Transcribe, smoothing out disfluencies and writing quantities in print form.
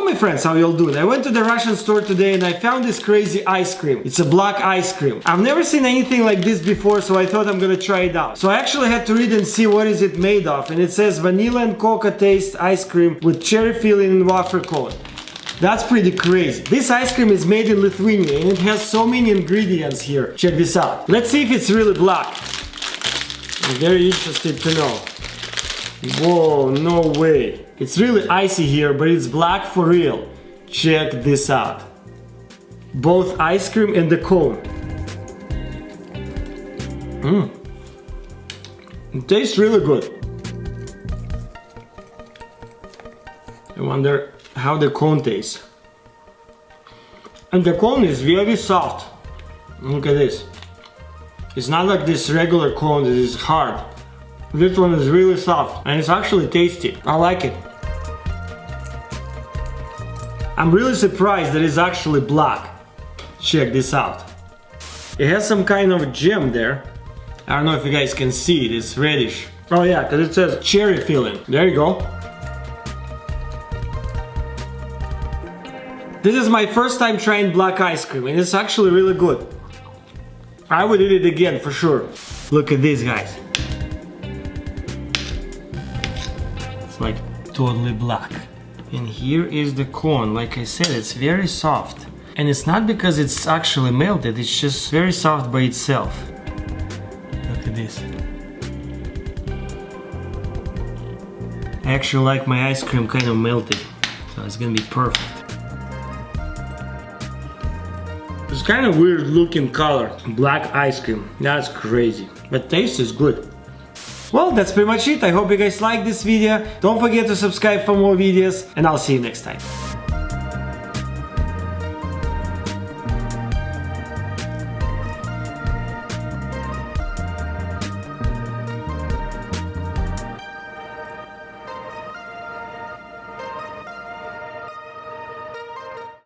So my friends, how y'all doing? I went to the Russian store today and I found this crazy ice cream. It's a black ice cream. I've never seen anything like this before, so I thought I'm gonna try it out. So I actually had to read and see what is it made of, and it says vanilla and coca taste ice cream with cherry filling and wafer cone. That's pretty crazy. This ice cream is made in Lithuania and it has so many ingredients here. Check this out. Let's see if it's really black. I'm very interested to know. Whoa, no way. It's really icy here, but it's black for real. Check this out. Both ice cream and the cone. It tastes really good. I wonder how the cone tastes. And the cone is very soft. Look at this. It's not like this regular cone that is hard. This one is really soft and it's actually tasty. I like it. I'm really surprised that it's actually black. Check this out. It has some kind of gem there. I don't know if you guys can see it, it's reddish. Oh yeah, because it says cherry filling. There you go. This is my first time trying black ice cream and it's actually really good. I would eat it again for sure. Look at this, guys. It's like totally black. And here is the cone. Like I said, it's very soft. And it's not because it's actually melted, it's just very soft by itself. Look at this. I actually like my ice cream kind of melted, so it's gonna be perfect. It's kind of weird looking color, black ice cream. That's crazy, but taste is good. Well, that's pretty much it. I hope you guys liked this video. Don't forget to subscribe for more videos, and I'll see you next time.